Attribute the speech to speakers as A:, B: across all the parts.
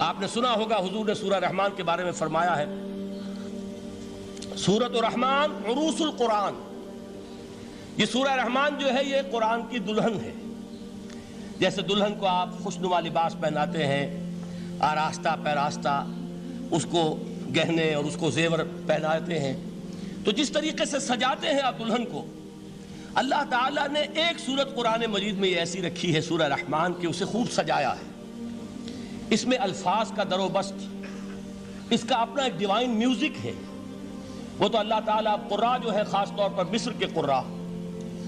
A: آپ نے سنا ہوگا حضور نے سورہ رحمان کے بارے میں فرمایا ہے، سورۃ الرحمن عروس القرآن، یہ سورہ رحمان جو ہے یہ قرآن کی دلہن ہے۔ جیسے دلہن کو آپ خوشنما لباس پہناتے ہیں، آراستہ پیراستہ اس کو گہنے اور اس کو زیور پہناتے ہیں، تو جس طریقے سے سجاتے ہیں آپ دلہن کو، اللہ تعالیٰ نے ایک سورت قرآن مجید میں یہ ایسی رکھی ہے سورہ رحمان کہ اسے خوب سجایا ہے۔ اس میں الفاظ کا در و بست، اس کا اپنا ایک ڈیوائن میوزک ہے۔ وہ تو اللہ تعالیٰ قراء جو ہے، خاص طور پر مصر کے قراء،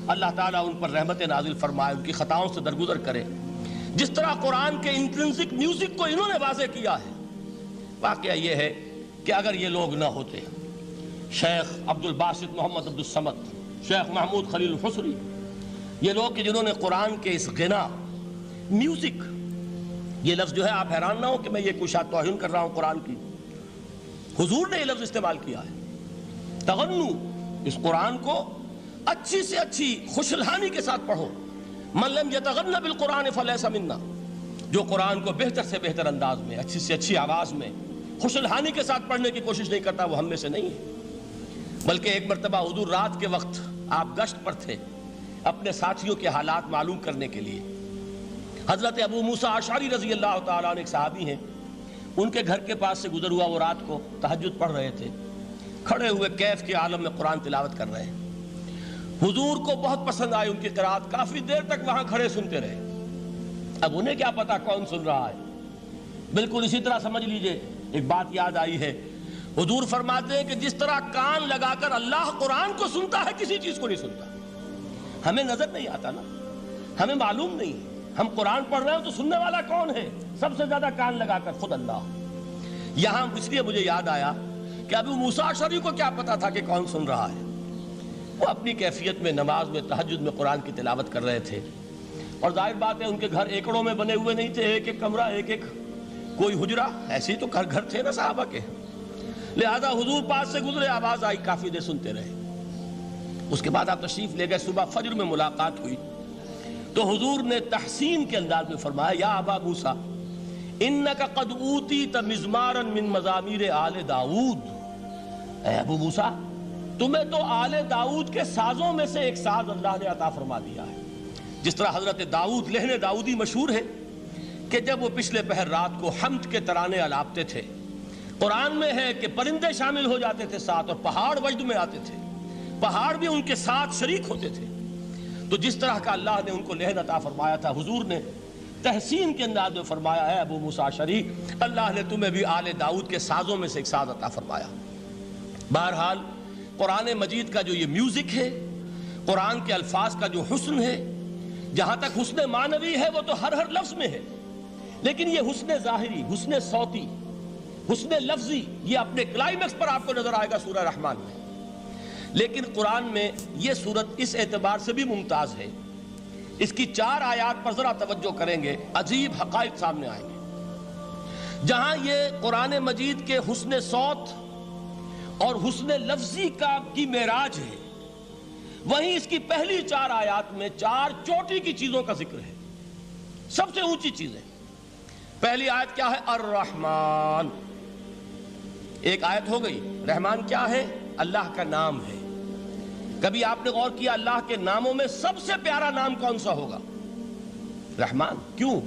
A: اللہ تعالیٰ ان پر رحمت نازل فرمائے، ان کی خطاؤں سے درگزر کرے۔ جس طرح قرآن کے انٹرنسک میوزک کو انہوں نے واضح کیا ہے، واقعہ یہ ہے کہ اگر یہ لوگ نہ ہوتے، شیخ عبد الباسط محمد عبد الصمد، شیخ محمود خلیل الحصری، یہ لوگ کہ جنہوں نے قرآن کے اس غنا، میوزک، یہ لفظ جو ہے آپ حیران نہ ہو کہ میں یہ کوئی شاید توہین کر رہا ہوں قرآن کی، حضور نے یہ لفظ استعمال کیا ہے، تغنو، اس قرآن کو اچھی سے اچھی خوشلحانی کے ساتھ پڑھو۔ من لم یتغن بالقرآن فلیس منا، جو قرآن کو بہتر سے بہتر انداز میں، اچھی سے اچھی آواز میں، خوشلحانی کے ساتھ پڑھنے کی کوشش نہیں کرتا، وہ ہم میں سے نہیں ہے۔ بلکہ ایک مرتبہ حضور رات کے وقت آپ گشت پر تھے اپنے ساتھیوں کے حالات معلوم کرنے کے لیے۔ حضرت ابو موسیٰ اشعری رضی اللہ تعالیٰ عنہ ایک صحابی ہیں، ان کے گھر کے پاس سے گزر ہوا، وہ رات کو تہجد پڑھ رہے تھے، کھڑے ہوئے کیف کے عالم میں قرآن تلاوت کر رہے ہیں۔ حضور کو بہت پسند آئی ان کی قرات، کافی دیر تک وہاں کھڑے سنتے رہے۔ اب انہیں کیا پتا کون سن رہا ہے، بالکل اسی طرح سمجھ لیجئے ایک بات یاد آئی ہے، حضور فرماتے ہیں کہ جس طرح کان لگا کر اللہ قرآن کو سنتا ہے، کسی چیز کو نہیں سنتا۔ ہمیں نظر نہیں آتا نا، ہمیں معلوم نہیں، ہم قرآن پڑھ رہے ہیں تو سننے والا کون ہے؟ سب سے زیادہ کان لگا کر خود اللہ۔ یہاں اس لیے مجھے یاد آیا کہ ابو موسیٰ اشعری کو کیا پتا تھا کہ کون سن رہا ہے؟ وہ اپنی کیفیت میں نماز میں تہجد میں قرآن کی تلاوت کر رہے تھے، اور ظاہر بات ہے ان کے گھر ایکڑوں میں بنے ہوئے نہیں تھے، ایک ایک کمرہ، ایک ایک کوئی حجرہ، ایسے ہی تو گھر تھے نا صحابہ کے، لہذا حضور پاس سے گزرے، آواز آئی، کافی دیر سنتے رہے۔ اس کے بعد آپ تشریف لے گئے، صبح فجر میں ملاقات ہوئی تو حضور نے تحسین کے انداز میں فرمایا، یا ابا موسیٰ انک قد اوتیت مزمارا من مزامیر آل داؤد، اے ابو موسیٰ تمہیں تو آل داؤد کے سازوں میں سے ایک ساز اللہ نے عطا فرما دیا ہے۔ جس طرح حضرت داؤد، لہن داؤدی مشہور ہے کہ جب وہ پچھلے پہر رات کو حمد کے ترانے الاپتے تھے، قرآن میں ہے کہ پرندے شامل ہو جاتے تھے ساتھ، اور پہاڑ وجد میں آتے تھے، پہاڑ بھی ان کے ساتھ شریک ہوتے تھے۔ تو جس طرح کا اللہ نے ان کو لہن عطا فرمایا تھا، حضور نے تحسین کے انداز میں فرمایا ہے ابو موسیٰ اشعری، اللہ نے تمہیں بھی آل داؤد کے سازوں میں سے ایک ساز عطا فرمایا۔ بہرحال قرآن مجید کا جو یہ میوزک ہے، قرآن کے الفاظ کا جو حسن ہے، جہاں تک حسن معنوی ہے وہ تو ہر لفظ میں ہے، لیکن یہ حسن ظاہری، حسن صوتی، حسن لفظی، یہ اپنے کلائمیکس پر آپ کو نظر آئے گا سورہ رحمان میں۔ لیکن قرآن میں یہ سورت اس اعتبار سے بھی ممتاز ہے، اس کی 4 آیات پر ذرا توجہ کریں گے، عجیب حقائق سامنے آئیں گے۔ جہاں یہ قرآن مجید کے حسن صوت اور حسن لفظی کی معراج ہے، وہیں اس کی پہلی 4 آیات میں 4 چوٹی کی چیزوں کا ذکر ہے، سب سے اونچی چیزیں۔ پہلی آیت کیا ہے؟ الرحمن، ایک آیت ہو گئی۔ رحمان کیا ہے؟ اللہ کا نام ہے۔ کبھی آپ نے غور کیا اللہ کے ناموں میں سب سے پیارا نام کون سا ہوگا؟ رحمان۔ کیوں؟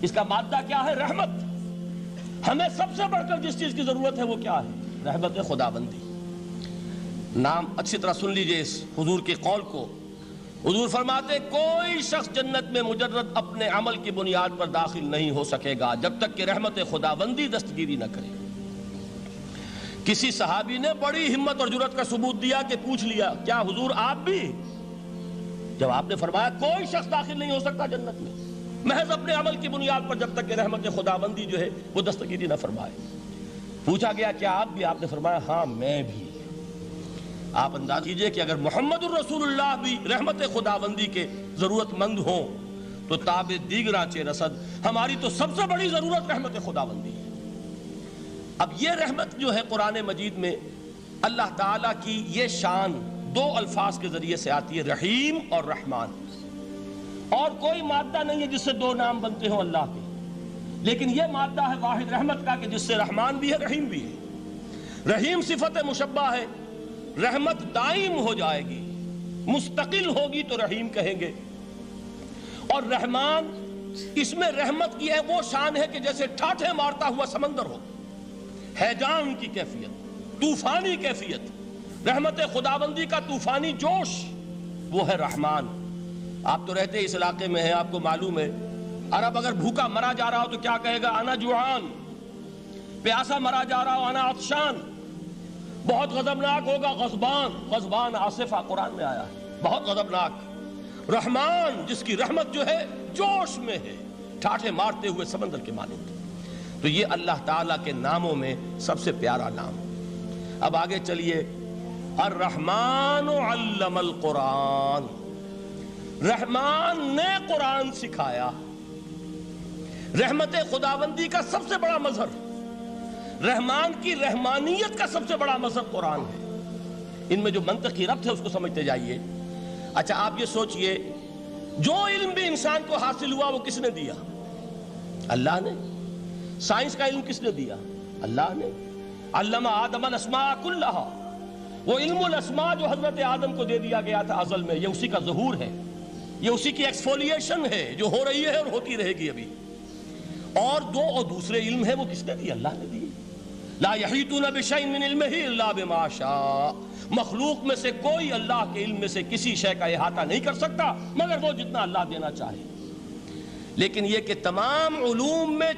A: اس کا مادہ کیا ہے؟ رحمت۔ ہمیں سب سے بڑھ کر جس چیز کی ضرورت ہے وہ کیا ہے؟ رحمت خداوندی۔ نام اچھی طرح سن لیجئے اس حضور کے قول کو۔ حضور فرماتے کوئی شخص جنت میں مجرد اپنے عمل کی بنیاد پر داخل نہیں ہو سکے گا جب تک کہ رحمت خداوندی دستگیری نہ کرے۔ کسی صحابی نے بڑی ہمت اور جرأت کا ثبوت دیا کہ پوچھ لیا، کیا حضور آپ بھی؟ جب آپ نے فرمایا کوئی شخص داخل نہیں ہو سکتا جنت میں محض اپنے عمل کی بنیاد پر جب تک کہ رحمت خداوندی جو ہے وہ دستگیری نہ فرمائے۔ پوچھا گیا کیا آپ بھی؟ آپ نے فرمایا ہاں میں بھی۔ آپ انداز کیجئے کہ اگر محمد الرسول اللہ بھی رحمت خداوندی کے ضرورت مند ہوں تو تاب دیگراں چے رسد، ہماری تو سب سے بڑی ضرورت رحمت خداوندی ہے۔ اب یہ رحمت جو ہے قرآن مجید میں اللہ تعالیٰ کی یہ شان 2 الفاظ کے ذریعے سے آتی ہے، رحیم اور رحمان، اور کوئی مادہ نہیں ہے جس سے 2 نام بنتے ہوں اللہ کے۔ لیکن یہ مادہ ہے واحد رحمت کا کہ جس سے رحمان بھی ہے رحیم بھی ہے۔ رحیم صفت مشبہ ہے، رحمت دائم ہو جائے گی، مستقل ہوگی تو رحیم کہیں گے، اور رحمان اس میں رحمت کی ہے وہ شان ہے کہ جیسے ٹھاٹھے مارتا ہوا سمندر ہو، ہیجان کی کیفیت، طوفانی کیفیت، رحمت خداوندی کا طوفانی جوش، وہ ہے رحمان۔ آپ تو رہتے اس علاقے میں ہیں، آپ کو معلوم ہے عرب اگر بھوکا مرا جا رہا ہو تو کیا کہے گا؟ انا جوعان۔ پیاسا مرا جا رہا ہو انا عطشان۔ بہت غضبناک ہوگا غضبان، غضبان آصفہ قرآن میں آیا ہے، بہت غضبناک۔ رحمان جس کی رحمت جو ہے جوش میں ہے، ٹھاٹھے مارتے ہوئے سمندر کے مانند۔ تو یہ اللہ تعالیٰ کے ناموں میں سب سے پیارا نام۔ اب آگے چلیے، الرحمن علم القرآن، رحمان نے قرآن سکھایا۔ رحمت خداوندی کا سب سے بڑا مظہر، رحمان کی رحمانیت کا سب سے بڑا مظہر قرآن ہے۔ ان میں جو منطقی ربط ہے اس کو سمجھتے جائیے۔ اچھا آپ یہ سوچئے، جو علم بھی انسان کو حاصل ہوا وہ کس نے دیا؟ اللہ نے۔ سائنس کا علم کس نے دیا؟ اللہ نے۔ علم آدم الاسماء کلہا، وہ علم الاسماء جو حضرت آدم کو دے دیا گیا تھا ازل میں، یہ اسی کا ظہور ہے، یہ اسی کی ایکسفولیشن ہے جو ہو رہی ہے اور ہوتی رہے گی ابھی۔ اور دوسرے علم ہے وہ کس نے دی؟ اللہ نے دی۔ لا یحیطون بشیء من علمہ الا بما شاء، مخلوق میں سے کوئی اللہ کے علم میں سے کسی شے کا احاطہ نہیں کر سکتا مگر وہ جتنا اللہ دینا چاہے۔ لیکن یہ کہ تمام علوم میں